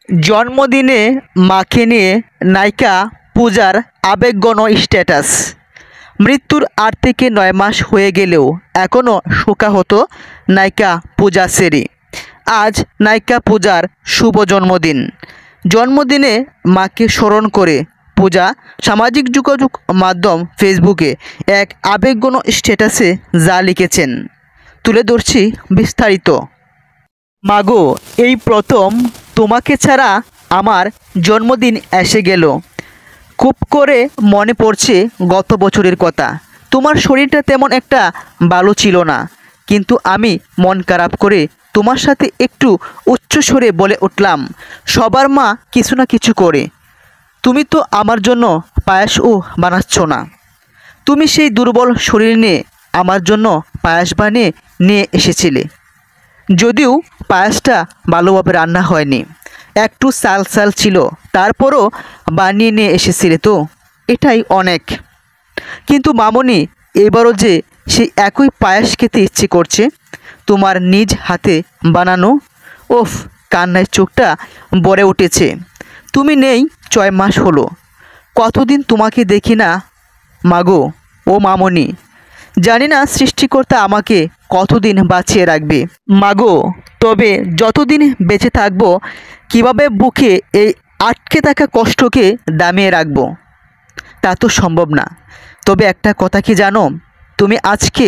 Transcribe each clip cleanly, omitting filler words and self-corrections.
জন্মদিনে মাকে নিয়ে নায়িকা পূজার আবেগঘন স্ট্যাটাস। মৃত্যুর ৮ থেকে ৯ মাস হয়ে গেলেও এখনও শোকাহত নায়িকা পূজা শেরি। আজ নায়িকা পূজার শুভ জন্মদিন। জন্মদিনে মাকে স্মরণ করে পূজা সামাজিক যোগাযোগ মাধ্যম ফেসবুকে এক আবেগঘন স্ট্যাটাসে যা লিখেছেন তুলে ধরছি বিস্তারিত। মাগো, এই প্রথম তোমাকে ছাড়া আমার জন্মদিন এসে গেল। খুব করে মনে পড়ছে গত বছরের কথা। তোমার শরীরটা তেমন একটা ভালো ছিল না, কিন্তু আমি মন খারাপ করে তোমার সাথে একটু উচ্চস্বরে বলে উঠলাম, সবার মা কিছু না কিছু করে। তুমি তো আমার জন্য পায়েসও বানাচ্ছ না। তুমি সেই দুর্বল শরীর নিয়ে আমার জন্য পায়েস বানিয়ে নিয়ে এসেছিলে, যদিও পায়েসটা ভালোভাবে রান্না হয়নি, একটু সাল সাল ছিল, তারপরও বানিয়ে নিয়ে এসেছিলে তো, এটাই অনেক। কিন্তু মামনি, এবারও যে সেই একই পায়েস খেতে ইচ্ছে করছে, তোমার নিজ হাতে বানানো। ওফ, কান্নায় চোখটা ভরে উঠেছে। তুমি নেই ৬ মাস হলো, কতদিন তোমাকে দেখি না মাগো। ও মামনি, জানি না সৃষ্টিকর্তা আমাকে কতদিন বাঁচিয়ে রাখবে মাগো। তবে যতদিন বেঁচে থাকবো, কিভাবে বুকে এই আটকে থাকা কষ্টকে দামিয়ে রাখবো তা তো সম্ভব না। তবে একটা কথা কি জানো, তুমি আজকে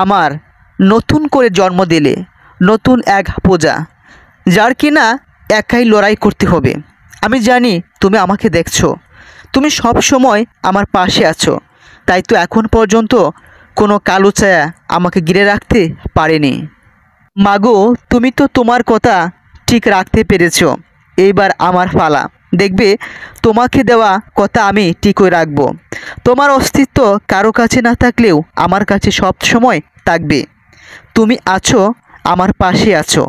আমার নতুন করে জন্ম দিলে, নতুন এক পূজা, যার কিনা একাই লড়াই করতে হবে। আমি জানি তুমি আমাকে দেখছো, তুমি সব সময় আমার পাশে আছো, তাই তো এখন পর্যন্ত কোনো কালো ছায়া আমাকে ঘিরে রাখতে পারেনি। মাগো, তুমি তো তোমার কথা ঠিক রাখতে পেরেছো। এইবার আমার পালা, দেখবে তোমাকে দেওয়া কথা আমি ঠিকই রাখবো। তোমার অস্তিত্ব কারো কাছে না থাকলেও আমার কাছে সব সময় থাকবে। তুমি আছো, আমার পাশে আছো।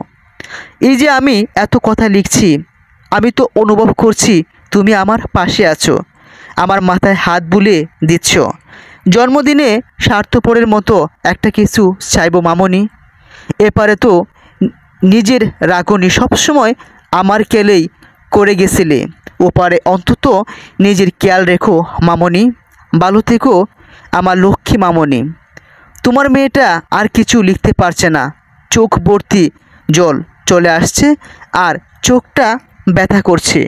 এই যে আমি এত কথা লিখছি, আমি তো অনুভব করছি তুমি আমার পাশে আছো, আমার মাথায় হাত বুলিয়ে দিচ্ছ। জন্মদিনে স্বার্থপরের মতো একটা কিছু চাইবো মামনি? এপারে তো নিজের রাগনি সবসময় আমার কেলেই করে গেছিলে, ওপারে অন্তত নিজের খেয়াল রেখো মামনি। ভালো থেকো আমার লক্ষ্মী মামনি। তোমার মেয়েটা আর কিছু লিখতে পারছে না, চোখ ভর্তি জল চলে আসছে আর চোখটা ব্যথা করছে।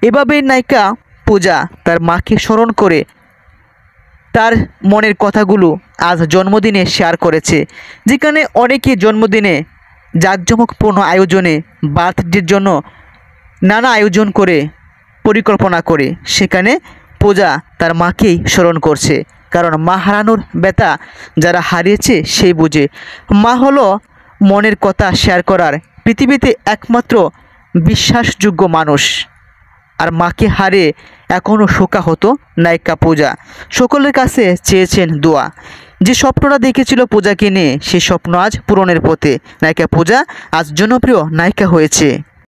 এভাবেই নায়িকা পূজা তার মাকে স্মরণ করে তার মনের কথাগুলো আজ জন্মদিনে শেয়ার করেছে, যেখানে অনেকে জন্মদিনে জাঁকজমকপূর্ণ আয়োজনে বার্থডের জন্য নানা আয়োজন করে পরিকল্পনা করে, সেখানে পূজা তার মাকেই স্মরণ করছে। কারণ মা হারানোর ব্যথা যারা হারিয়েছে সেই বুঝে। মা হলো মনের কথা শেয়ার করার পৃথিবীতে একমাত্র বিশ্বাসযোগ্য মানুষ। আর মাকে হারিয়ে এখনও শোকাহত নায়িকা পূজা সকলের কাছে চেয়েছেন দোয়া। যে স্বপ্নটা দেখেছিল পূজাকে নিয়ে, সেই স্বপ্ন আজ পূরণের পথে। নায়িকা পূজা আজ জনপ্রিয় নায়িকা হয়েছে।